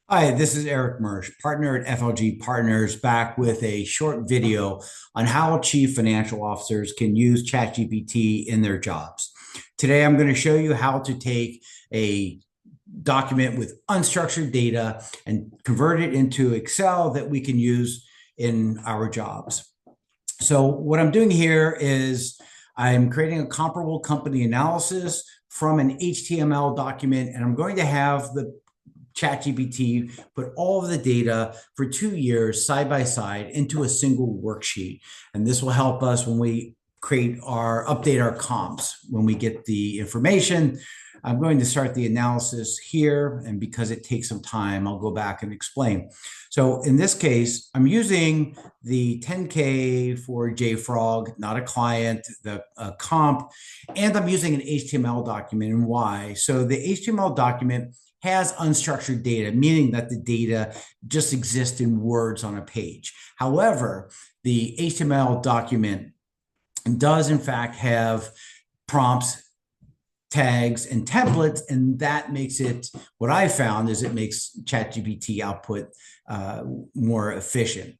Hi, this is Eric Mersch, partner at FLG Partners, back with a short video on how chief financial officers can use ChatGPT in their jobs. Today, I'm going to show you how to take a document with unstructured data and convert it into Excel that we can use in our jobs. So what I'm doing here is I'm creating a comparable company analysis from an HTML document, and I'm going to have the ChatGPT put all of the data for 2 years side by side into a single worksheet. And this will help us when we update our comps when we get the information. I'm going to start the analysis here, and because it takes some time, I'll go back and explain. So in this case, I'm using the 10K for JFrog, not a client, the comp, and I'm using an HTML document. And why? So the HTML document has unstructured data, meaning that the data just exists in words on a page. However, the HTML document does in fact have prompts, tags, and templates, and that makes it, what I found is it makes ChatGPT output more efficient.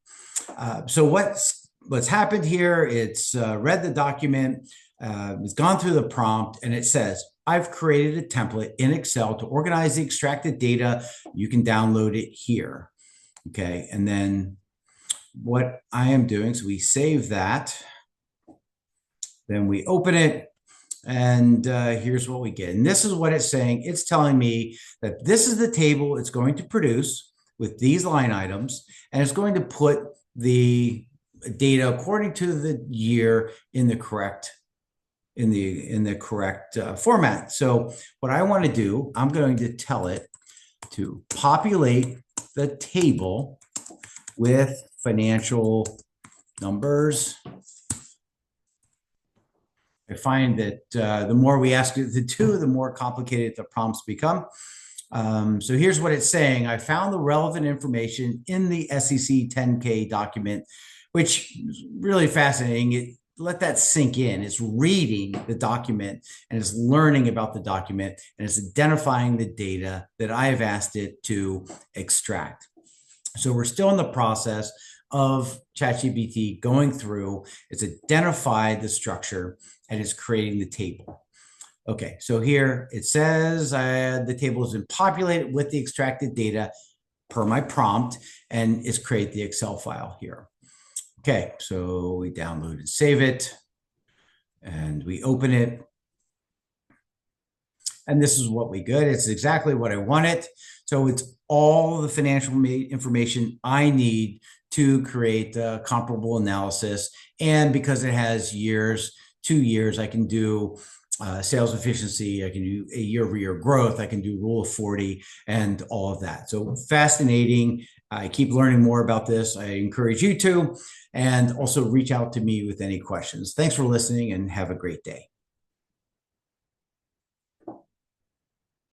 So what's happened here, it's read the document, it's gone through the prompt, and it says, I've created a template in Excel to organize the extracted data. You can download it here. Okay, and then what I am doing, so we save that, then we open it, and here's what we get. And this is what it's saying. It's telling me that this is the table it's going to produce with these line items, and it's going to put the data according to the year in the correct format. So what I want to do, I'm going to tell it to populate the table with financial numbers. I find that the more we ask it to do, the more complicated the prompts become. So here's what it's saying. I found the relevant information in the SEC 10K document, which is really fascinating. Let that sink in. It's reading the document, and it's learning about the document, and it's identifying the data that I have asked it to extract. So we're still in the process of ChatGPT going through. It's identified the structure and it's creating the table. Okay, so here it says the table has been populated with the extracted data per my prompt, and it's create the Excel file here. Okay, so we download and save it, and we open it. And this is what we get. It's exactly what I wanted. So it's all the financial information I need to create a comparable analysis. And because it has years, 2 years, I can do sales efficiency, I can do a year-over-year growth, I can do rule of 40 and all of that. So fascinating. I keep learning more about this. I encourage you to, and also reach out to me with any questions. Thanks for listening and have a great day.